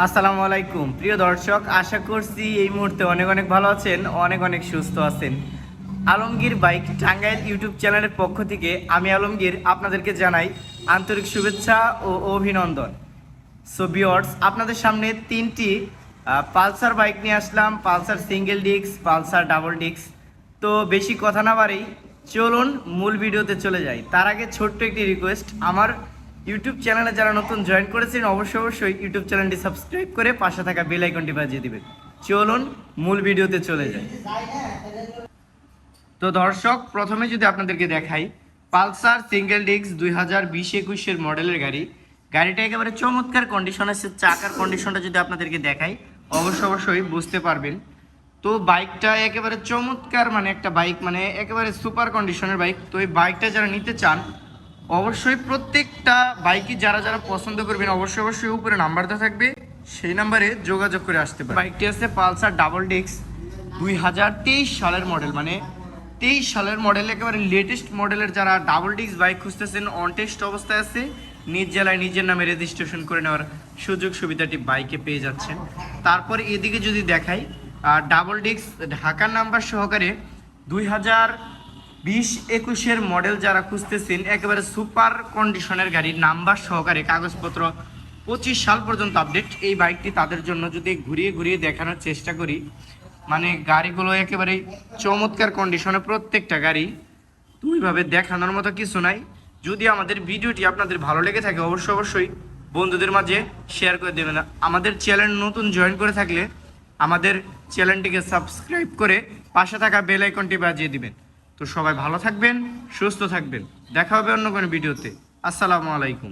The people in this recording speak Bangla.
আসসালামু আলাইকুম প্রিয় দর্শক, আশা করছি এই মুহূর্তে অনেক অনেক ভালো আছেন, অনেক অনেক সুস্থ আছেন। আলমগীর বাইক টাঙ্গাইল ইউটিউব চ্যানেলের পক্ষ থেকে আমি আলমগীর আপনাদেরকে জানাই আন্তরিক শুভেচ্ছা ও অভিনন্দন। সো ভিউয়ার্স, আপনাদের সামনে তিনটি পালসার বাইক নিয়ে আসলাম, Pulsar single disc, Pulsar double disc. তো বেশি কথা না বাড়েই চলুন মূল ভিডিওতে চলে যাই। তার আগে ছোট্ট একটি রিকোয়েস্ট, আমার ইউটিউব চ্যানেলে যারা নতুন জয়েন করেছেন অবশ্যই ইউটিউব চ্যানেলটি সাবস্ক্রাইব করে পাশে থাকা বেল আইকনটি বাজিয়ে দিবেন। চলুন মূল ভিডিওতে চলে যাই। তো দর্শক, প্রথমে যদি আপনাদেরকে দেখাই পালসার সিঙ্গেল ডিস্ক 2020-21 মডেলের গাড়িটা একেবারে চমৎকার কন্ডিশন আছে। চাকার কন্ডিশনটা যদি আপনাদেরকে দেখাই অবশ্যই বুঝতে পারবেন। তো বাইকটা একেবারে চমৎকার, মানে একটা বাইক, মানে একেবারে সুপার কন্ডিশনের বাইক। তো এই বাইকটা যারা নিতে চান অবশ্যই প্রত্যেকটা বাইকই যারা যারা পছন্দ করবেন অবশ্যই উপরে নাম্বার দেওয়া থাকবে, সেই নাম্বারে যোগাযোগ করে আসতে পারেন। বাইকটি আছে পালসার ডাবল ডিস্ক 2023 সালের মডেল, মানে 23 সালের মডেল, একেবারে লেটেস্ট মডেলের। যারা ডাবল ডিস্ক বাইক খুঁজতেছেন অন টেস্ট অবস্থায় আছে, নিজ জেলায় নিজের নামে রেজিস্ট্রেশন করে নেওয়ার সুযোগ সুবিধাটি বাইকে পেয়ে যাচ্ছেন। তারপর এদিকে যদি দেখাই ডাবল ডিস্ক ঢাকার নাম্বার সহকারে 2020-21 মডেল যারা খুঁজতেছেন, একেবারে সুপার কন্ডিশনের গাড়ির নাম্বার সহকারে, কাগজপত্র 25 সাল পর্যন্ত আপডেট এই বাইকটি তাদের জন্য। যদি ঘুরিয়ে দেখানোর চেষ্টা করি, মানে গাড়িগুলো একেবারে চমৎকার কন্ডিশনে প্রত্যেকটা গাড়ি, তো ওইভাবে দেখানোর মতো কিছু নাই। যদি আমাদের ভিডিওটি আপনাদের ভালো লেগে থাকে অবশ্যই বন্ধুদের মাঝে শেয়ার করে দেবেন। আমাদের চ্যানেল নতুন জয়েন করে থাকলে আমাদের চ্যানেলটিকে সাবস্ক্রাইব করে পাশে থাকা বেল আইকনটি বাজিয়ে দিবেন। তো সবাই ভালো থাকবেন, সুস্থ থাকবেন, দেখা হবে অন্য কোনো ভিডিওতে। আসসালামু আলাইকুম।